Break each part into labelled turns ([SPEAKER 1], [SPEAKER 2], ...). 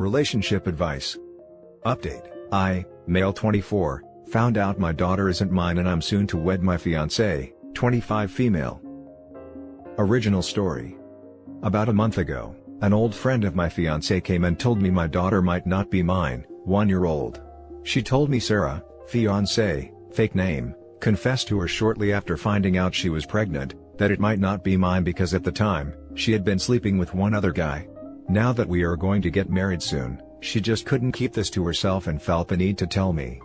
[SPEAKER 1] Relationship advice. Update. I, male 24, found out my daughter isn't mine and I'm soon to wed my fiancée, 25 female. Original story. About a month ago, an old friend of my fiancée came and told me my daughter might not be mine, 1-year-old. She told me Sarah, fiancée, fake name, confessed to her shortly after finding out she was pregnant, that it might not be mine because at the time, she had been sleeping with one other guy. Now that we are going to get married soon, she just couldn't keep this to herself and felt the need to tell me.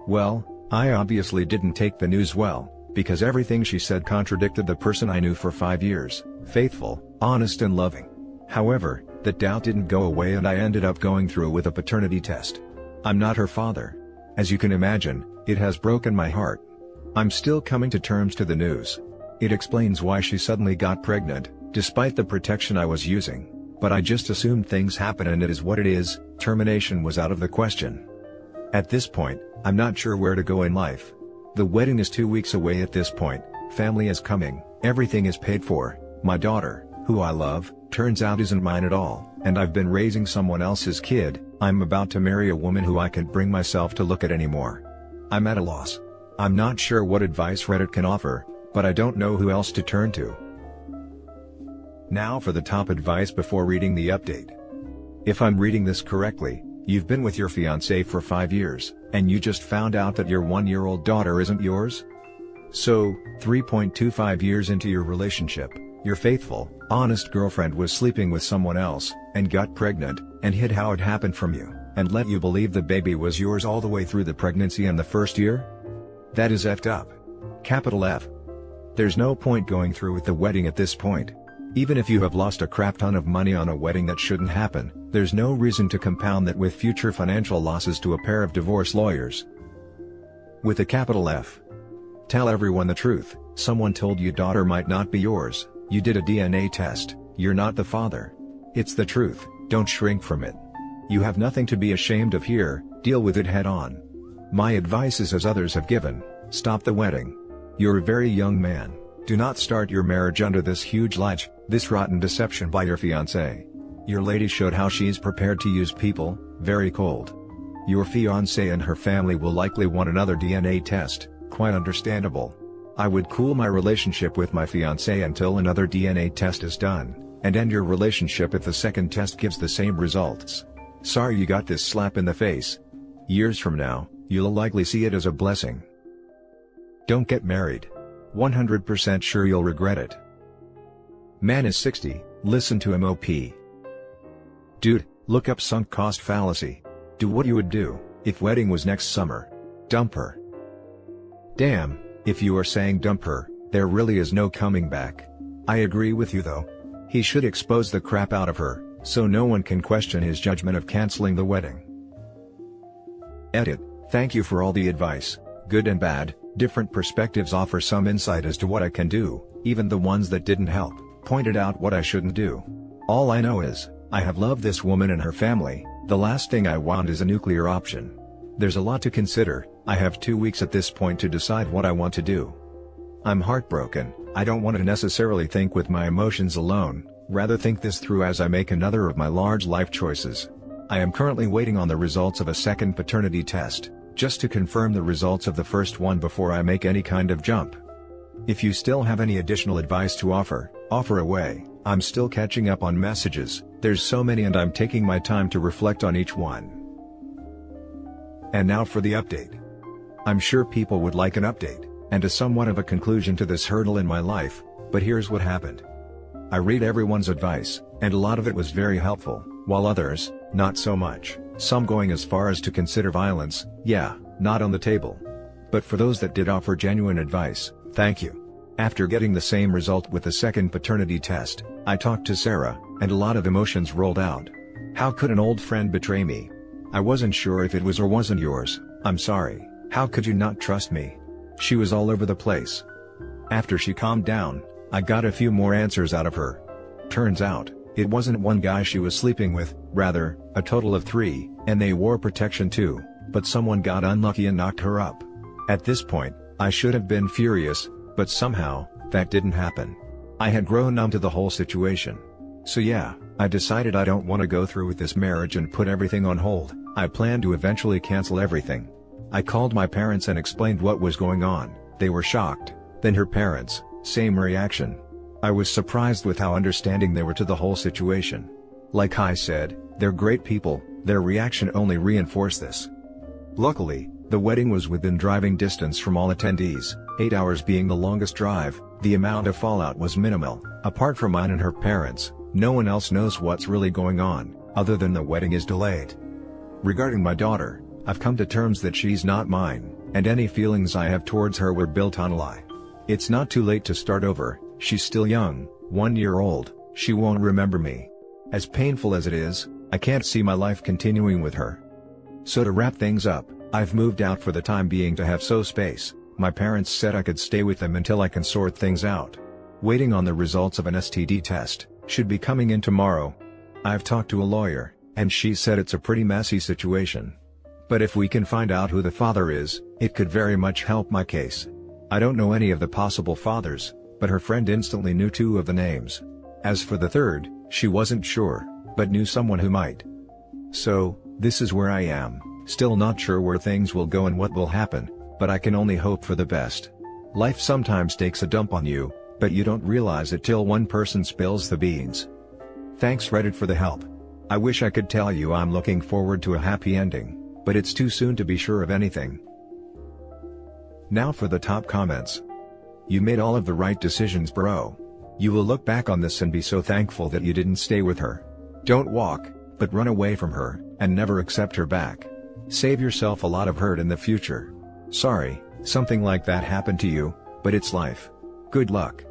[SPEAKER 1] Well, I obviously didn't take the news well, because everything she said contradicted the person I knew for 5 years, faithful, honest and loving. However, that doubt didn't go away and I ended up going through with a paternity test. I'm not her father. As you can imagine, it has broken my heart. I'm still coming to terms to the news. It explains why she suddenly got pregnant, despite the protection I was using. But I just assumed things happen and it is what it is. Termination was out of the question. At this point, I'm not sure where to go in life. The wedding is 2 weeks away at this point, family is coming, everything is paid for. My daughter, who I love, turns out isn't mine at all, and I've been raising someone else's kid. I'm about to marry a woman who I can't bring myself to look at anymore. I'm at a loss. I'm not sure what advice Reddit can offer, but I don't know who else to turn to. Now for the top advice before reading the update. If I'm reading this correctly, you've been with your fiancé for 5 years, and you just found out that your 1-year-old daughter isn't yours? So, 3.25 years into your relationship, your faithful, honest girlfriend was sleeping with someone else, and got pregnant, and hid how it happened from you, and let you believe the baby was yours all the way through the pregnancy and the first year? That is effed up. Capital F. There's no point going through with the wedding at this point. Even if you have lost a crap ton of money on a wedding that shouldn't happen, there's no reason to compound that with future financial losses to a pair of divorce lawyers. With a capital F. Tell everyone the truth. Someone told you daughter might not be yours, you did a DNA test, you're not the father. It's the truth, don't shrink from it. You have nothing to be ashamed of here, deal with it head on. My advice is as others have given, stop the wedding. You're a very young man. Do not start your marriage under this huge lie, this rotten deception by your fiancé. Your lady showed how she's prepared to use people, very cold. Your fiancé and her family will likely want another DNA test, quite understandable. I would cool my relationship with my fiancé until another DNA test is done, and end your relationship if the second test gives the same results. Sorry you got this slap in the face. Years from now, you'll likely see it as a blessing. Don't get married. 100% sure you'll regret it. Man is 60, listen to him OP. Dude, look up sunk cost fallacy. Do what you would do, if wedding was next summer. Dump her. Damn, if you are saying dump her, there really is no coming back. I agree with you though. He should expose the crap out of her, so no one can question his judgment of canceling the wedding. Edit, thank you for all the advice, good and bad. Different perspectives offer some insight as to what I can do, even the ones that didn't help, pointed out what I shouldn't do. All I know is, I have loved this woman and her family, the last thing I want is a nuclear option. There's a lot to consider, I have 2 weeks at this point to decide what I want to do. I'm heartbroken, I don't want to necessarily think with my emotions alone, rather think this through as I make another of my large life choices. I am currently waiting on the results of a second paternity test, just to confirm the results of the first one before I make any kind of jump. If you still have any additional advice to offer, offer away. I'm still catching up on messages, there's so many and I'm taking my time to reflect on each one. And now for the update. I'm sure people would like an update, and a somewhat of a conclusion to this hurdle in my life, but here's what happened. I read everyone's advice, and a lot of it was very helpful, while others, not so much, some going as far as to consider violence, yeah, not on the table. But for those that did offer genuine advice, thank you. After getting the same result with the second paternity test, I talked to Sarah, and a lot of emotions rolled out. How could an old friend betray me? I wasn't sure if it was or wasn't yours, I'm sorry, how could you not trust me? She was all over the place. After she calmed down, I got a few more answers out of her. Turns out, it wasn't one guy she was sleeping with, rather, a total of 3, and they wore protection too, but someone got unlucky and knocked her up. At this point, I should have been furious, but somehow, that didn't happen. I had grown numb to the whole situation. So yeah, I decided I don't want to go through with this marriage and put everything on hold. I planned to eventually cancel everything. I called my parents and explained what was going on. They were shocked. Then her parents, same reaction. I was surprised with how understanding they were to the whole situation. Like I said, they're great people. Their reaction only reinforced this. Luckily, the wedding was within driving distance from all attendees, 8 hours being the longest drive. The amount of fallout was minimal. Apart from mine and her parents, no one else knows what's really going on, other than the wedding is delayed. Regarding my daughter, I've come to terms that she's not mine, and any feelings I have towards her were built on a lie. It's not too late to start over. She's still young, 1 year old, she won't remember me. As painful as it is, I can't see my life continuing with her. So to wrap things up, I've moved out for the time being to have space. My parents said I could stay with them until I can sort things out. Waiting on the results of an STD test, should be coming in tomorrow. I've talked to a lawyer, and she said it's a pretty messy situation. But if we can find out who the father is, it could very much help my case. I don't know any of the possible fathers, but her friend instantly knew 2 of the names. As for the third, she wasn't sure, but knew someone who might. So, this is where I am, still not sure where things will go and what will happen, but I can only hope for the best. Life sometimes takes a dump on you, but you don't realize it till one person spills the beans. Thanks Reddit for the help. I wish I could tell you I'm looking forward to a happy ending, but it's too soon to be sure of anything. Now for the top comments. You made all of the right decisions, bro. You will look back on this and be so thankful that you didn't stay with her. Don't walk, but run away from her, and never accept her back. Save yourself a lot of hurt in the future. Sorry, something like that happened to you, but it's life. Good luck.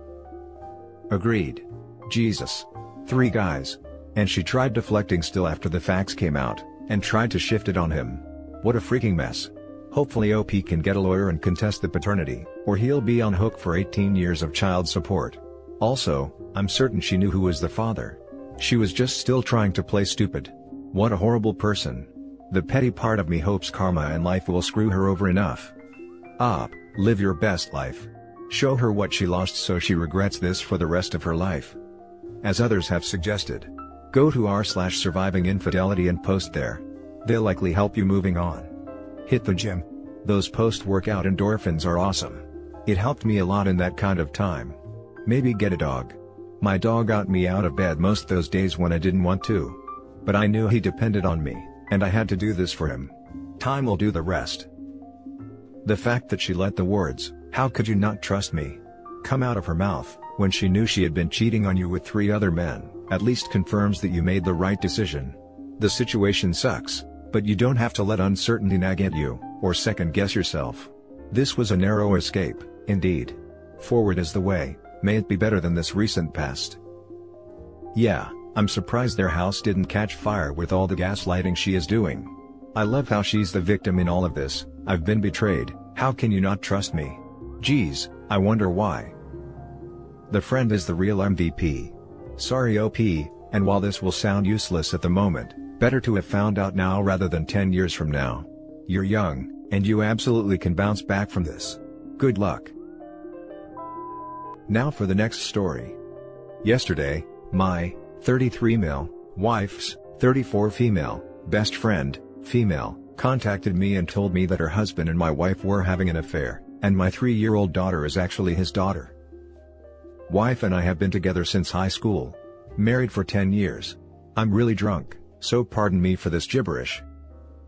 [SPEAKER 1] Agreed. Jesus. 3 guys. And she tried deflecting still after the facts came out, and tried to shift it on him. What a freaking mess. Hopefully OP can get a lawyer and contest the paternity, or he'll be on hook for 18 years of child support. Also, I'm certain she knew who was the father. She was just still trying to play stupid. What a horrible person. The petty part of me hopes karma and life will screw her over enough. Live your best life. Show her what she lost so she regrets this for the rest of her life. As others have suggested, go to r/surviving infidelity and post there. They'll likely help you moving on. Hit the gym. Those post-workout endorphins are awesome. It helped me a lot in that kind of time. Maybe get a dog. My dog got me out of bed most those days when I didn't want to. But I knew he depended on me, and I had to do this for him. Time will do the rest. The fact that she let the words, "How could you not trust me?" come out of her mouth, when she knew she had been cheating on you with 3 other men, at least confirms that you made the right decision. The situation sucks, but you don't have to let uncertainty nag at you, or second-guess yourself. This was a narrow escape, indeed. Forward is the way, may it be better than this recent past. Yeah, I'm surprised their house didn't catch fire with all the gaslighting she is doing. I love how she's the victim in all of this. I've been betrayed, how can you not trust me? Geez, I wonder why. The friend is the real MVP. Sorry OP, and while this will sound useless at the moment, better to have found out now rather than 10 years from now. You're young, and you absolutely can bounce back from this. Good luck. Now for the next story. Yesterday, my 33 male wife's 34 female best friend, female, contacted me and told me that her husband and my wife were having an affair, and my 3-year-old daughter is actually his daughter. Wife and I have been together since high school. Married for 10 years. I'm really drunk, so pardon me for this gibberish.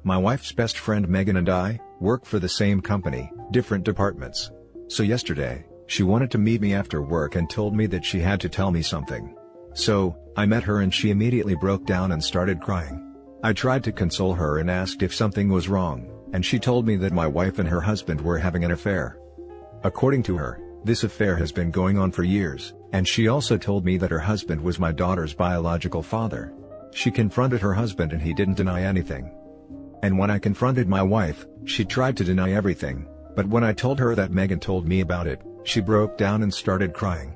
[SPEAKER 1] My wife's best friend Megan and I work for the same company, different departments. So yesterday, she wanted to meet me after work and told me that she had to tell me something. So, I met her and she immediately broke down and started crying. I tried to console her and asked if something was wrong, and she told me that my wife and her husband were having an affair. According to her, this affair has been going on for years, and she also told me that her husband was my daughter's biological father. She confronted her husband and he didn't deny anything. And when I confronted my wife, she tried to deny everything, but when I told her that Megan told me about it, she broke down and started crying.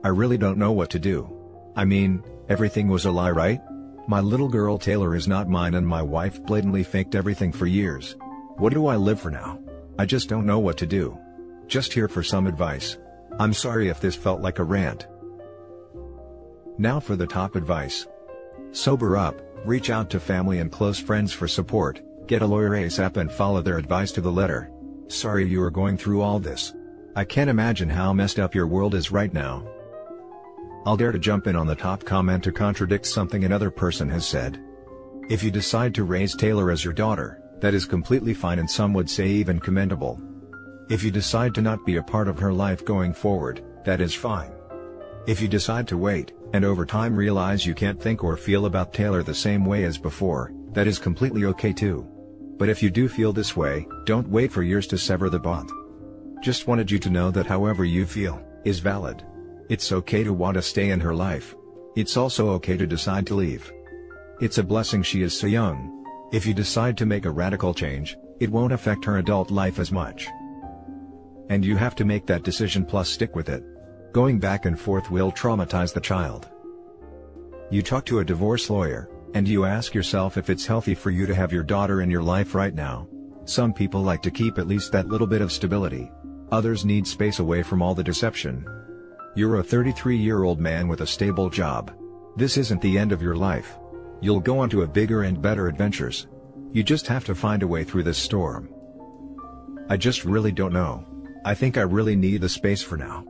[SPEAKER 1] I really don't know what to do. I mean, everything was a lie, right? My little girl Taylor is not mine and my wife blatantly faked everything for years. What do I live for now? I just don't know what to do. Just here for some advice. I'm sorry if this felt like a rant. Now for the top advice. Sober up, reach out to family and close friends for support, get a lawyer ASAP and follow their advice to the letter. Sorry you are going through all this. I can't imagine how messed up your world is right now. I'll dare to jump in on the top comment to contradict something another person has said. If you decide to raise Taylor as your daughter, that is completely fine and some would say even commendable. If you decide to not be a part of her life going forward, that is fine. If you decide to wait, and over time realize you can't think or feel about Taylor the same way as before, that is completely okay too. But if you do feel this way, don't wait for years to sever the bond. Just wanted you to know that however you feel, is valid. It's okay to want to stay in her life. It's also okay to decide to leave. It's a blessing she is so young. If you decide to make a radical change, it won't affect her adult life as much. And you have to make that decision plus stick with it. Going back and forth will traumatize the child. You talk to a divorce lawyer, and you ask yourself if it's healthy for you to have your daughter in your life right now. Some people like to keep at least that little bit of stability. Others need space away from all the deception. You're a 33-year-old man with a stable job. This isn't the end of your life. You'll go on to a bigger and better adventures. You just have to find a way through this storm. I just really don't know. I think I really need the space for now.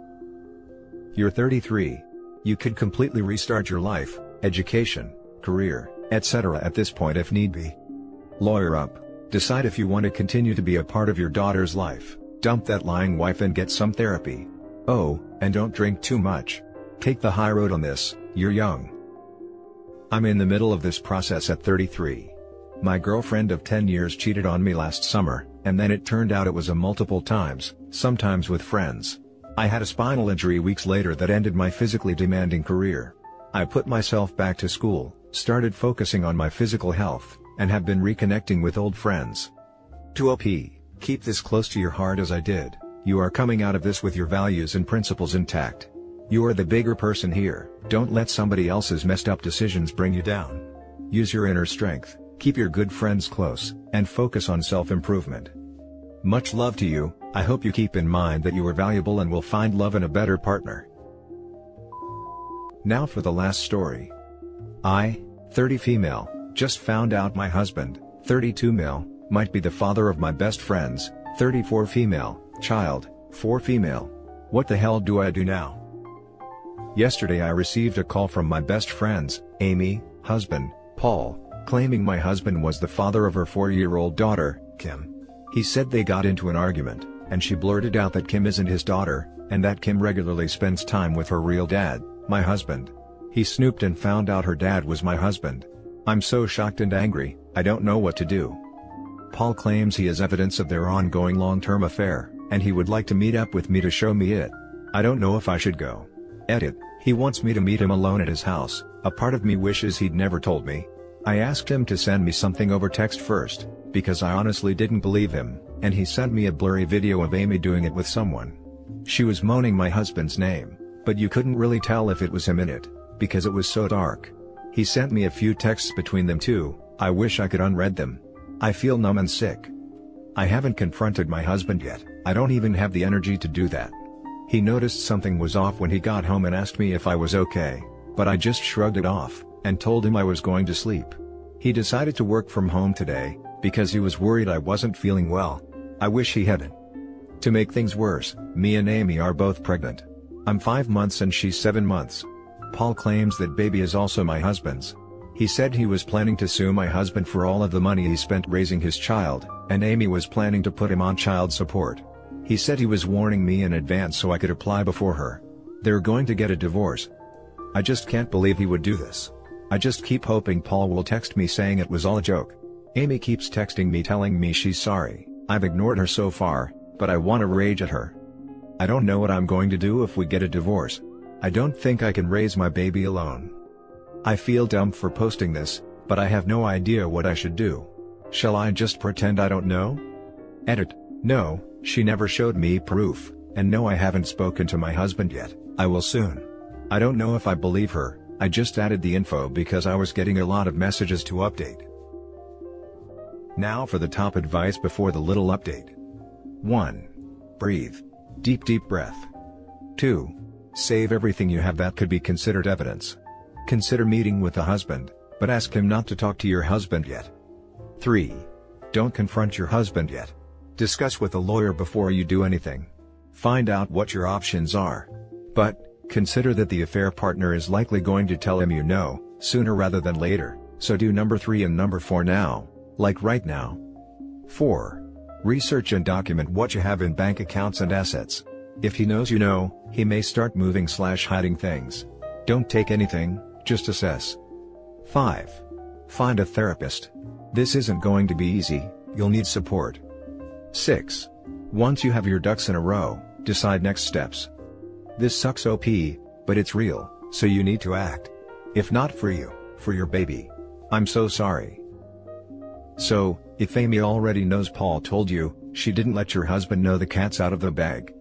[SPEAKER 1] You're 33. You could completely restart your life, education, career, etc. at this point if need be. Lawyer up. Decide if you want to continue to be a part of your daughter's life. Dump that lying wife and get some therapy. Oh, and don't drink too much. Take the high road on this, you're young. I'm in the middle of this process at 33. My girlfriend of 10 years cheated on me last summer, and then it turned out it was a multiple times, sometimes with friends. I had a spinal injury weeks later that ended my physically demanding career. I put myself back to school, started focusing on my physical health, and have been reconnecting with old friends. To OP, keep this close to your heart as I did. You are coming out of this with your values and principles intact. You are the bigger person here. Don't let somebody else's messed up decisions bring you down. Use your inner strength, keep your good friends close, and focus on self-improvement. Much love to you. I hope you keep in mind that you are valuable and will find love in a better partner. Now for the last story. I, 30 female, just found out my husband, 32 male, might be the father of my best friend's, 34 female, child, 4 female. What the hell do I do now? Yesterday I received a call from my best friend's, Amy, husband, Paul, claiming my husband was the father of her 4-year-old daughter, Kim. He said they got into an argument, and she blurted out that Kim isn't his daughter, and that Kim regularly spends time with her real dad, my husband. He snooped and found out her dad was my husband. I'm so shocked and angry, I don't know what to do. Paul claims he has evidence of their ongoing long-term affair, and he would like to meet up with me to show me it. I don't know if I should go. Edit, he wants me to meet him alone at his house. A part of me wishes he'd never told me. I asked him to send me something over text first, because I honestly didn't believe him, and he sent me a blurry video of Amy doing it with someone. She was moaning my husband's name, but you couldn't really tell if it was him in it, because it was so dark. He sent me a few texts between them too. I wish I could unread them. I feel numb and sick. I haven't confronted my husband yet. I don't even have the energy to do that. He noticed something was off when he got home and asked me if I was okay, but I just shrugged it off, and told him I was going to sleep. He decided to work from home today, because he was worried I wasn't feeling well. I wish he hadn't. To make things worse, me and Amy are both pregnant. I'm 5 months and she's 7 months. Paul claims that baby is also my husband's. He said he was planning to sue my husband for all of the money he spent raising his child, and Amy was planning to put him on child support. He said he was warning me in advance so I could apply before her. They're going to get a divorce. I just can't believe he would do this. I just keep hoping Paul will text me saying it was all a joke. Amy keeps texting me telling me she's sorry. I've ignored her so far, but I want to rage at her. I don't know what I'm going to do if we get a divorce. I don't think I can raise my baby alone. I feel dumb for posting this, but I have no idea what I should do. Shall I just pretend I don't know? Edit, no, she never showed me proof, and no, I haven't spoken to my husband yet. I will soon. I don't know if I believe her. I just added the info because I was getting a lot of messages to update. Now for the top advice before the little update. 1. Breathe. Deep breath. 2. Save everything you have that could be considered evidence. Consider meeting with the husband, but ask him not to talk to your husband yet. 3. Don't confront your husband yet. Discuss with a lawyer before you do anything. Find out what your options are. But, consider that the affair partner is likely going to tell him you know, sooner rather than later, so do number 3 and number 4 now, like right now. 4. Research and document what you have in bank accounts and assets. If he knows you know, he may start moving/hiding things. Don't take anything, just assess. 5. Find a therapist. This isn't going to be easy, you'll need support. 6. Once you have your ducks in a row, decide next steps. This sucks OP, but it's real, so you need to act. If not for you, for your baby. I'm so sorry. So, if Amy already knows Paul told you, she didn't let your husband know the cat's out of the bag.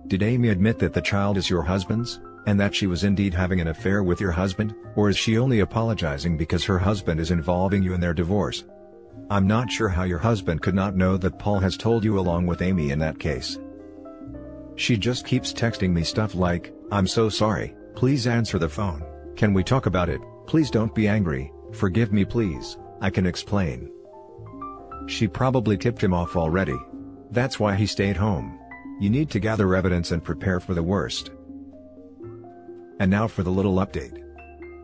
[SPEAKER 1] Did Amy admit that the child is your husband's, and that she was indeed having an affair with your husband, or is she only apologizing because her husband is involving you in their divorce? I'm not sure how your husband could not know that Paul has told you along with Amy in that case. She just keeps texting me stuff like, "I'm so sorry, please answer the phone, can we talk about it, please don't be angry, forgive me please, I can explain." She probably tipped him off already. That's why he stayed home. You need to gather evidence and prepare for the worst. And now for the little update.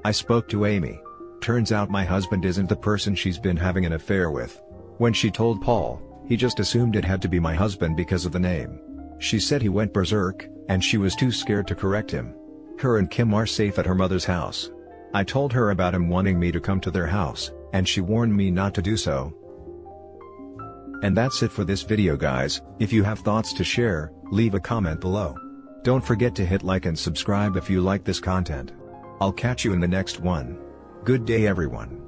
[SPEAKER 1] I spoke to Amy. Turns out my husband isn't the person she's been having an affair with. When she told Paul, he just assumed it had to be my husband because of the name. She said he went berserk, and she was too scared to correct him. Her and Kim are safe at her mother's house. I told her about him wanting me to come to their house, and she warned me not to do so. And that's it for this video guys. If you have thoughts to share, leave a comment below. Don't forget to hit like and subscribe if you like this content. I'll catch you in the next one. Good day everyone.